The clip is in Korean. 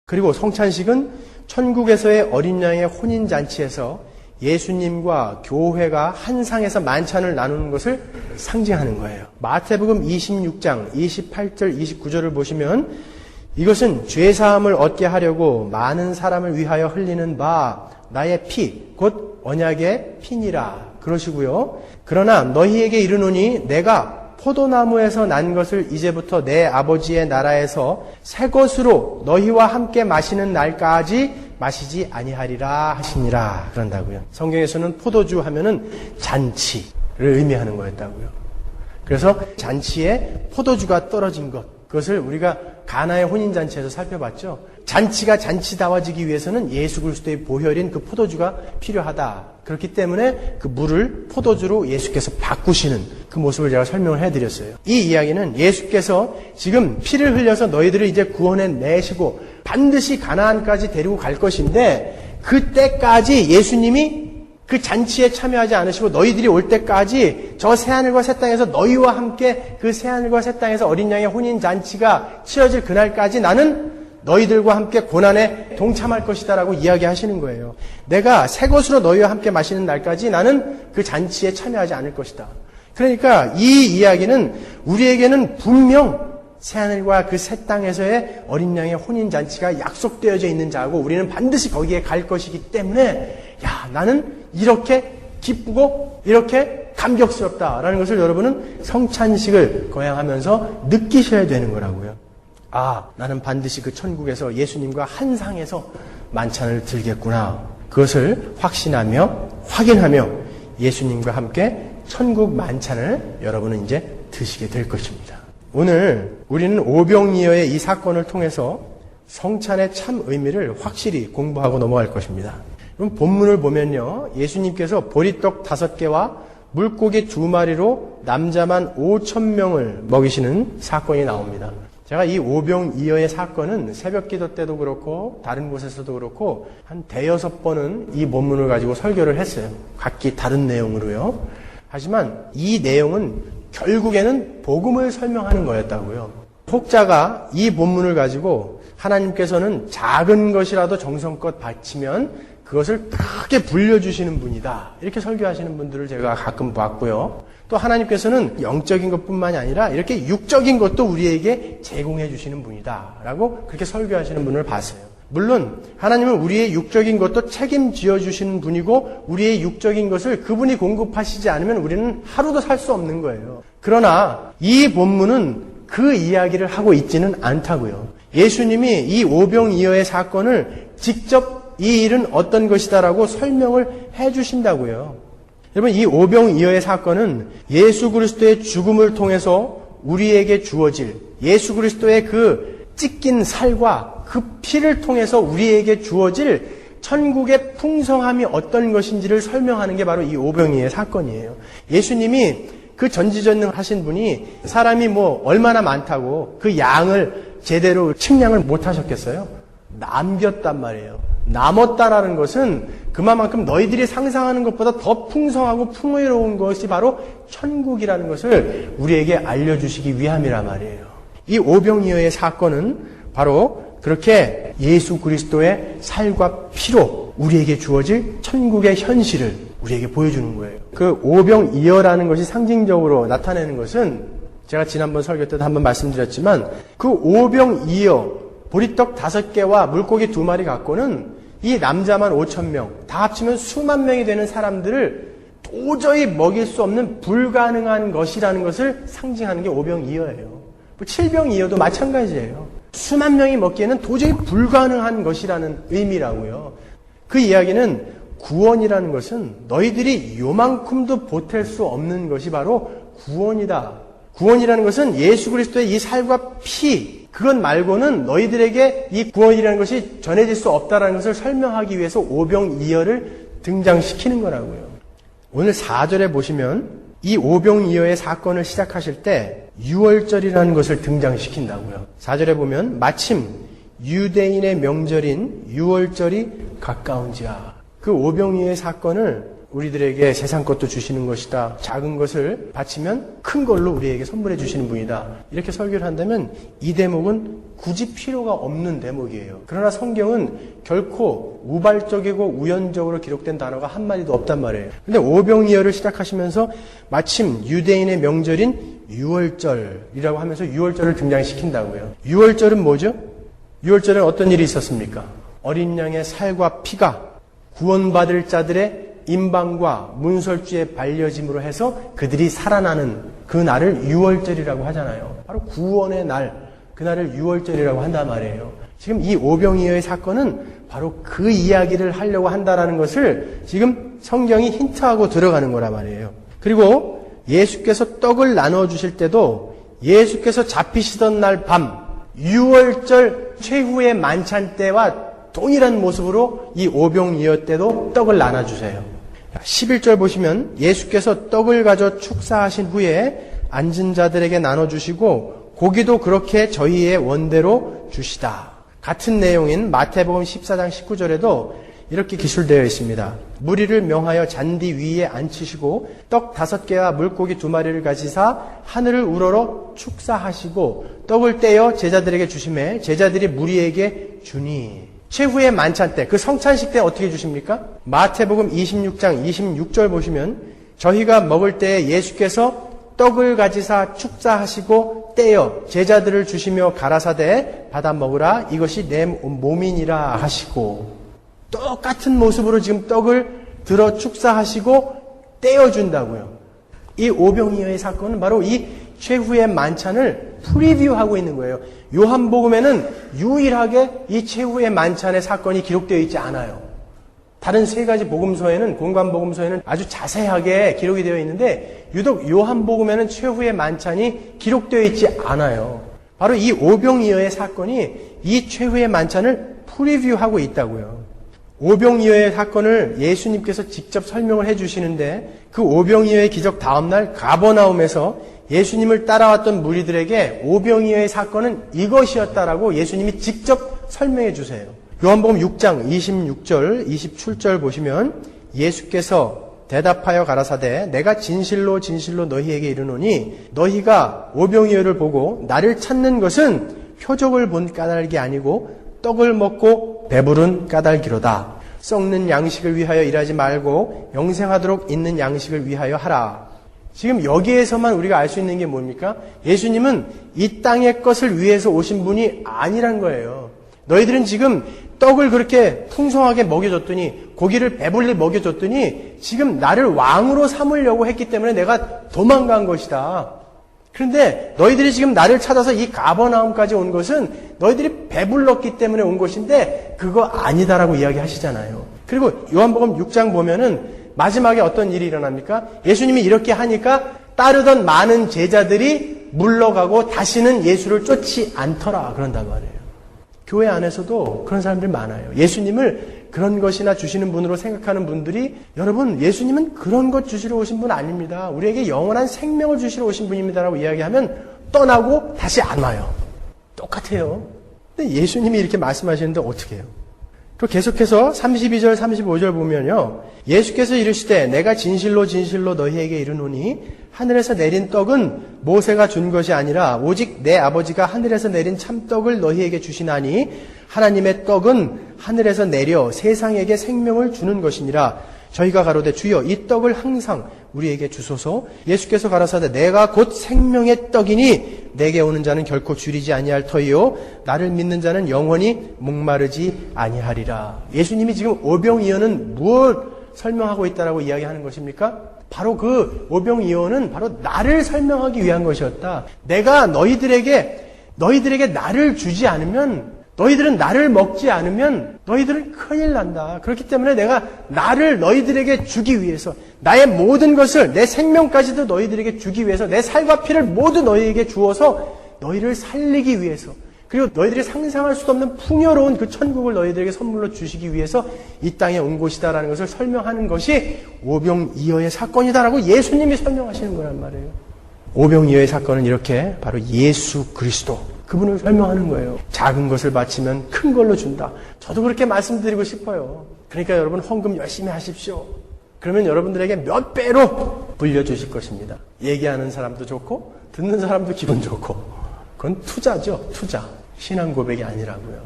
그리고 성찬식은 천국에서의 어린 양의 혼인잔치에서 예수님과 교회가 한 상에서 만찬을 나누는 것을 상징하는 거예요. 마태복음 26장 28절 29절을 보시면 이것은 죄사함을 얻게 하려고 많은 사람을 위하여 흘리는 바 나의 피, 곧 언약의 피니라. 그러시고요. 그러나 너희에게 이르노니 내가 포도나무에서 난 것을 이제부터 내 아버지의 나라에서 새 것으로 너희와 함께 마시는 날까지 마시지 아니하리라 하시니라. 그런다고요. 성경에서는 포도주 하면은 잔치를 의미하는 거였다고요. 그래서 잔치에 포도주가 떨어진 것, 그것을 우리가 가나의 혼인잔치에서 살펴봤죠. 잔치가 잔치다워지기 위해서는 예수 그리스도의 보혈인 그 포도주가 필요하다. 그렇기 때문에 그 물을 포도주로 예수께서 바꾸시는 그 모습을 제가 설명을 해드렸어요. 이 이야기는 예수께서 지금 피를 흘려서 너희들을 이제 구원해 내시고 반드시 가나안까지 데리고 갈 것인데 그때까지 예수님이 그 잔치에 참여하지 않으시고 너희들이 올 때까지 저 새하늘과 새 땅에서 너희와 함께 그 새하늘과 새 땅에서 어린 양의 혼인잔치가 치러질 그날까지 나는 너희들과 함께 고난에 동참할 것이다라고 이야기하시는 거예요. 내가 새 것으로 너희와 함께 마시는 날까지 나는 그 잔치에 참여하지 않을 것이다. 그러니까 이 이야기는 우리에게는 분명 새하늘과 그 새 땅에서의 어린 양의 혼인잔치가 약속되어져 있는 자고 우리는 반드시 거기에 갈 것이기 때문에 나는 이렇게 기쁘고 이렇게 감격스럽다라는 것을 여러분은 성찬식을 거행하면서 느끼셔야 되는 거라고요. 나는 반드시 그 천국에서 예수님과 한 상에서 만찬을 들겠구나. 그것을 확신하며 확인하며 예수님과 함께 천국 만찬을 여러분은 이제 드시게 될 것입니다. 오늘 우리는 오병이어의 이 사건을 통해서 성찬의 참 의미를 확실히 공부하고 넘어갈 것입니다. 그럼 본문을 보면요. 예수님께서 보리떡 5개와 물고기 2마리로 남자만 5,000명을 먹이시는 사건이 나옵니다. 제가 이 오병이어의 사건은 새벽기도 때도 그렇고 다른 곳에서도 그렇고 한 5-6번은 이 본문을 가지고 설교를 했어요. 각기 다른 내용으로요. 하지만 이 내용은 결국에는 복음을 설명하는 거였다고요. 혹자가 이 본문을 가지고 하나님께서는 작은 것이라도 정성껏 바치면 그것을 크게 불려주시는 분이다. 이렇게 설교하시는 분들을 제가 가끔 봤고요. 또 하나님께서는 영적인 것뿐만이 아니라 이렇게 육적인 것도 우리에게 제공해 주시는 분이다. 라고 그렇게 설교하시는 분을 봤어요. 물론 하나님은 우리의 육적인 것도 책임지어 주시는 분이고 우리의 육적인 것을 그분이 공급하시지 않으면 우리는 하루도 살 수 없는 거예요. 그러나 이 본문은 그 이야기를 하고 있지는 않다고요. 예수님이 이 오병이어의 사건을 직접 이 일은 어떤 것이다라고 설명을 해 주신다고요. 여러분, 이 오병이어의 사건은 예수 그리스도의 죽음을 통해서 우리에게 주어질 예수 그리스도의 그 찢긴 살과 그 피를 통해서 우리에게 주어질 천국의 풍성함이 어떤 것인지를 설명하는 게 바로 이 오병이어의 사건이에요. 예수님이 그 전지전능하신 분이 사람이 얼마나 많다고 그 양을 제대로 측량을 못 하셨겠어요? 남겼단 말이에요. 남았다라는 것은 그만큼 너희들이 상상하는 것보다 더 풍성하고 풍요로운 것이 바로 천국이라는 것을 우리에게 알려주시기 위함이란 말이에요. 이 오병이어의 사건은 바로 그렇게 예수 그리스도의 살과 피로 우리에게 주어질 천국의 현실을 우리에게 보여주는 거예요. 그 오병이어라는 것이 상징적으로 나타내는 것은 제가 지난번 설교 때도 한번 말씀드렸지만 그 오병이어 보리떡 5개와 물고기 2마리 갖고는 이 남자만 5,000명, 다 합치면 수만 명이 되는 사람들을 도저히 먹일 수 없는 불가능한 것이라는 것을 상징하는 게 오병이어예요. 칠병이어도 마찬가지예요. 수만 명이 먹기에는 도저히 불가능한 것이라는 의미라고요. 그 이야기는 구원이라는 것은 너희들이 요만큼도 보탤 수 없는 것이 바로 구원이다. 구원이라는 것은 예수 그리스도의 이 살과 피, 그것 말고는 너희들에게 이 구원이라는 것이 전해질 수 없다는 것을 설명하기 위해서 오병이어를 등장시키는 거라고요. 오늘 4절에 보시면 이 오병이어의 사건을 시작하실 때 유월절이라는 것을 등장시킨다고요. 4절에 보면 마침 유대인의 명절인 유월절이 가까운지라. 그 오병이어의 사건을 우리들에게 세상 것도 주시는 것이다. 작은 것을 바치면 큰 걸로 우리에게 선물해 주시는 분이다. 이렇게 설교를 한다면 이 대목은 굳이 필요가 없는 대목이에요. 그러나 성경은 결코 우발적이고 우연적으로 기록된 단어가 한마디도 없단 말이에요. 근데 오병이어를 시작하시면서 마침 유대인의 명절인 유월절이라고 하면서 유월절을 등장시킨다고요. 유월절은 뭐죠? 유월절은 어떤 일이 있었습니까? 어린 양의 살과 피가 구원받을 자들의 임방과 문설주의 반려짐으로 해서 그들이 살아나는 그 날을 유월절이라고 하잖아요. 바로 구원의 날, 그날을 유월절이라고 한단 말이에요. 지금 이 오병이어의 사건은 바로 그 이야기를 하려고 한다는 것을 지금 성경이 힌트하고 들어가는 거란 말이에요. 그리고 예수께서 떡을 나눠주실 때도 예수께서 잡히시던 날 밤, 유월절 최후의 만찬 때와 동일한 모습으로 이 오병이어 때도 떡을 나눠주세요. 11절 보시면 예수께서 떡을 가져 축사하신 후에 앉은 자들에게 나눠주시고 고기도 그렇게 저희의 원대로 주시다. 같은 내용인 마태복음 14장 19절에도 이렇게 기술되어 있습니다. 무리를 명하여 잔디 위에 앉히시고 떡 5개와 물고기 2마리를 가지사 하늘을 우러러 축사하시고 떡을 떼어 제자들에게 주시매 제자들이 무리에게 주니. 최후의 만찬 때, 그 성찬식 때 어떻게 주십니까? 마태복음 26장 26절 보시면 저희가 먹을 때에 예수께서 떡을 가지사 축사하시고 떼어 제자들을 주시며 가라사대 받아 먹으라 이것이 내 몸이니라 하시고 똑같은 모습으로 지금 떡을 들어 축사하시고 떼어준다고요. 이 오병이어의 사건은 바로 이 최후의 만찬을 프리뷰하고 있는 거예요. 요한복음에는 유일하게 이 최후의 만찬의 사건이 기록되어 있지 않아요. 다른 3가지 복음서에는, 공관복음서에는 아주 자세하게 기록이 되어 있는데 유독 요한복음에는 최후의 만찬이 기록되어 있지 않아요. 바로 이 오병이어의 사건이 이 최후의 만찬을 프리뷰하고 있다고요. 오병이어의 사건을 예수님께서 직접 설명을 해주시는데 그 오병이어의 기적 다음날 가버나움에서 예수님을 따라왔던 무리들에게 오병이어의 사건은 이것이었다라고 예수님이 직접 설명해 주세요. 요한복음 6장 26절, 27절 보시면 예수께서 대답하여 가라사대 내가 진실로 진실로 너희에게 이르노니 너희가 오병이어를 보고 나를 찾는 것은 표적을 본 까닭이 아니고 떡을 먹고 배부른 까닭이로다. 썩는 양식을 위하여 일하지 말고 영생하도록 있는 양식을 위하여 하라. 지금 여기에서만 우리가 알 수 있는 게 뭡니까? 예수님은 이 땅의 것을 위해서 오신 분이 아니란 거예요. 너희들은 지금 떡을 그렇게 풍성하게 먹여줬더니 고기를 배불리 먹여줬더니 지금 나를 왕으로 삼으려고 했기 때문에 내가 도망간 것이다. 그런데 너희들이 지금 나를 찾아서 이 가버나움까지 온 것은 너희들이 배불렀기 때문에 온 것인데 그거 아니다라고 이야기하시잖아요. 그리고 요한복음 6장 보면은 마지막에 어떤 일이 일어납니까? 예수님이 이렇게 하니까 따르던 많은 제자들이 물러가고 다시는 예수를 쫓지 않더라 그런단 말이에요. 교회 안에서도 그런 사람들이 많아요. 예수님을 그런 것이나 주시는 분으로 생각하는 분들이 여러분 예수님은 그런 것 주시러 오신 분 아닙니다. 우리에게 영원한 생명을 주시러 오신 분입니다라고 이야기하면 떠나고 다시 안 와요. 똑같아요. 근데 예수님이 이렇게 말씀하시는데 어떻게 해요? 또 계속해서 32절 35절 보면요. 예수께서 이르시되 내가 진실로 진실로 너희에게 이르노니 하늘에서 내린 떡은 모세가 준 것이 아니라 오직 내 아버지가 하늘에서 내린 참떡을 너희에게 주시나니 하나님의 떡은 하늘에서 내려 세상에게 생명을 주는 것이니라. 저희가 가로되 주여 이 떡을 항상 우리에게 주소서. 예수께서 가라사대 내가 곧 생명의 떡이니 내게 오는 자는 결코 줄이지 아니할 터이요 나를 믿는 자는 영원히 목마르지 아니하리라. 예수님이 지금 오병이어는 무엇 설명하고 있다라고 이야기하는 것입니까? 바로 그 오병이어는 바로 나를 설명하기 위한 것이었다. 내가 너희들에게 나를 주지 않으면 너희들은 나를 먹지 않으면 너희들은 큰일 난다. 그렇기 때문에 내가 나를 너희들에게 주기 위해서 나의 모든 것을 내 생명까지도 너희들에게 주기 위해서 내 살과 피를 모두 너희에게 주어서 너희를 살리기 위해서 그리고 너희들이 상상할 수도 없는 풍요로운 그 천국을 너희들에게 선물로 주시기 위해서 이 땅에 온 곳이다라는 것을 설명하는 것이 오병이어의 사건이다라고 예수님이 설명하시는 거란 말이에요. 오병이어의 사건은 이렇게 바로 예수 그리스도 그분을 설명하는 거예요. 작은 것을 바치면 큰 걸로 준다. 저도 그렇게 말씀드리고 싶어요. 그러니까 여러분 헌금 열심히 하십시오. 그러면 여러분들에게 몇 배로 물려주실 것입니다. 얘기하는 사람도 좋고 듣는 사람도 기분 좋고 그건 투자죠. 투자. 신앙 고백이 아니라고요.